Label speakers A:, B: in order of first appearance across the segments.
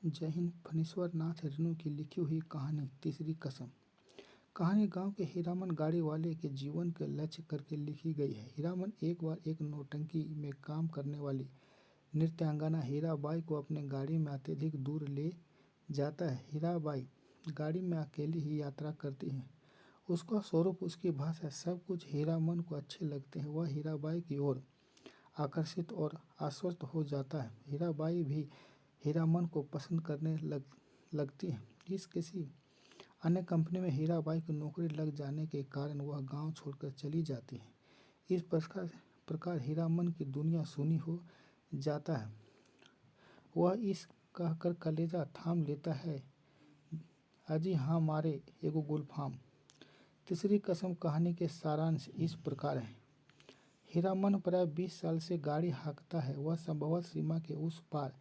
A: जय हिंद। फणीश्वर नाथ रेणु की लिखी हुई कहानी तीसरी कसम। कहानी गांव के हीरामन गाड़ी वाले के जीवन के लक्ष्य करके लिखी गई है। हीरामन एक बार एक नौटंकी में काम करने वाली नृत्यांगना हीराबाई को अपने गाड़ी में अत्यधिक दूर ले जाता है। हीराबाई गाड़ी में अकेली ही यात्रा करती है। उसका स्वरूप, उसकी भाषा, सब कुछ हीरामन को अच्छे लगते हैं। वह हीराबाई की ओर आकर्षित और आश्वस्त हो जाता है। हीराबाई भी हीरामन को पसंद करने लगती है। किसी अन्य कंपनी में हीराबाई की नौकरी लग जाने के कारण वह गांव छोड़कर चली जाती है। इस प्रकार हीरामन की दुनिया सूनी हो जाता है। वह इस कहकर कलेजा थाम लेता है, अजी हाँ मारे एगो गुलफाम। तीसरी कसम कहानी के सारांश इस प्रकार है। हीरामन प्राय 20 साल से गाड़ी हाँकता है। वह संभवतः सीमा के उस पार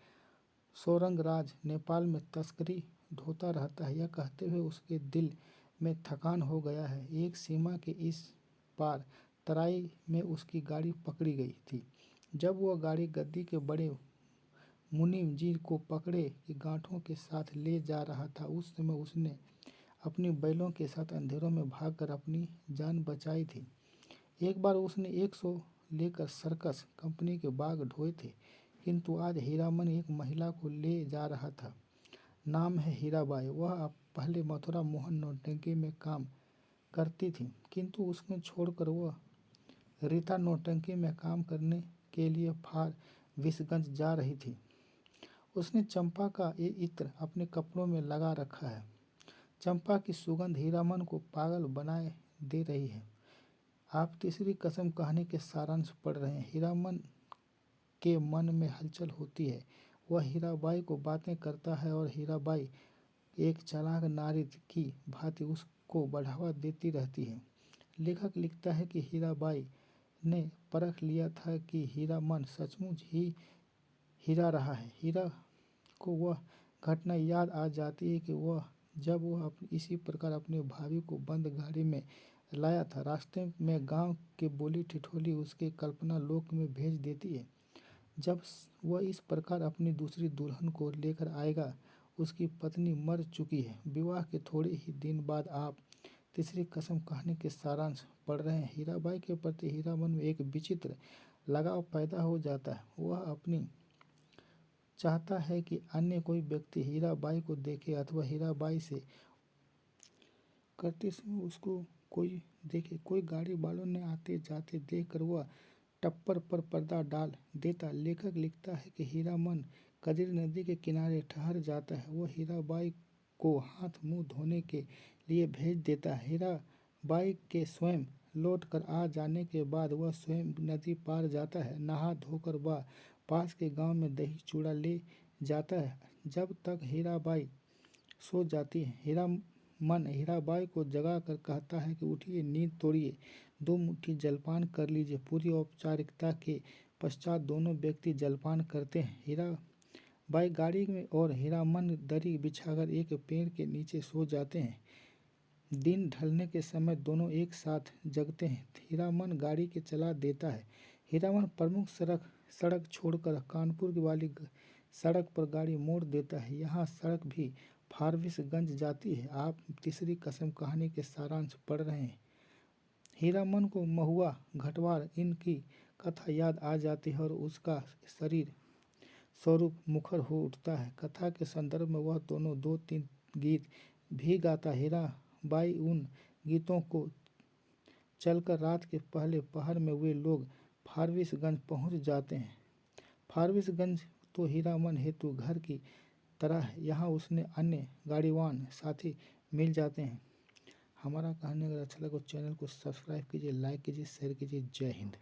A: सोरंगराज नेपाल में तस्करी ढोता रहता है। यह कहते हुए उसके दिल में थकान हो गया है। एक सीमा के इस पार तराई में उसकी गाड़ी पकड़ी गई थी। जब वह गाड़ी गद्दी के बड़े मुनीम जी को पकड़े की गांठों के साथ ले जा रहा था, उस समय उसने अपनी बैलों के साथ अंधेरों में भागकर अपनी जान बचाई थी। एक बार उसने 100 लेकर सर्कस कंपनी के बाग ढोए थे, किंतु आज हीरामन एक महिला को ले जा रहा था। नाम है हीराबाई। वह पहले मथुरा मोहन नौटंकी में काम करती थी, किंतु उसको छोड़कर वह रीता नौटंकी में काम करने के लिए फारबिसगंज जा रही थी। उसने चंपा का ये इत्र अपने कपड़ों में लगा रखा है। चंपा की सुगंध हीरामन को पागल बनाए दे रही है। आप तीसरी कसम कहानी के सारांश पढ़ रहे हैं। हीरामन के मन में हलचल होती है। वह हीराबाई को बातें करता है और हीराबाई एक चालाक नारी की भांति उसको बढ़ावा देती रहती है। लेखक लिखता है कि हीराबाई ने परख लिया था कि हीरामन सचमुच ही हीरा रहा है। हीरा को वह घटना याद आ जाती है कि जब वह इसी प्रकार अपने भाभी को बंद गाड़ी में लाया था। रास्ते में गांव के बोली ठिठोली उसके कल्पना लोक में भेज देती है। जब वह इस प्रकार अपनी दूसरी दुल्हन को लेकर आएगा, उसकी पत्नी मर चुकी है। विवाह के थोड़े ही दिन बाद आप तीसरी कसम कहानी के सारांश पढ़ रहे हैं। हीराबाई के प्रति हीरामन में एक विचित्र लगाव पैदा हो जाता है। वह अपनी चाहता है कि अन्य कोई व्यक्ति हीराबाई को देखे अथवा हीराबाई से करते समय उसको कोई देखे। कोई गाड़ी वालों ने आते जाते देखकर वह टप्पर पर पर्दा डाल देता। लेखक लिखता है कि हीरामन कजरी नदी के किनारे ठहर जाता है। वह हीराबाई को हाथ मुंह धोने के लिए भेज देता है। हीराबाई के स्वयं लौट कर आ जाने के बाद वह स्वयं नदी पार जाता है। नहा धोकर वह पास के गांव में दही चूड़ा ले जाता है। जब तक हीराबाई सो जाती है, हीरामन हीराबाई को जगाकर कहता है कि उठिए, नींद तोड़िए, 2 मुट्ठी जलपान कर लीजिए। पूरी औपचारिकता के पश्चात दोनों व्यक्ति जलपान करते हैं। हीराबाई गाड़ी में और हीरामन दरी बिछाकर एक पेड़ के नीचे सो जाते हैं। दिन ढलने के समय दोनों एक साथ जगते हैं। हीरामन गाड़ी के चला देता है। हीरामन प्रमुख सड़क छोड़कर कानपुर वाली सड़क पर गाड़ी मोड़ देता है। यहाँ सड़क भी फारबिसगंज जाती है। आप तीसरी कसम कहानी के सारांश पढ़ रहे हैं। हीरामन को महुआ घटवार इनकी कथा याद आ जाती है और उसका शरीर स्वरूप मुखर हो उठता है। कथा के संदर्भ में वह दोनों 2-3 गीत भी गाता। हीराबाई उन गीतों को चलकर रात के पहले पहर में वे लोग फारबिसगंज पहुंच जाते हैं। फारबिसगंज तो हीरामन हेतु घर की तरह है। यहाँ उसने अन्य गाड़ीवान साथी मिल जाते हैं। हमारा कहानी अगर अच्छा लगे तो चैनल को सब्सक्राइब कीजिए, लाइक कीजिए, शेयर कीजिए। जय हिंद।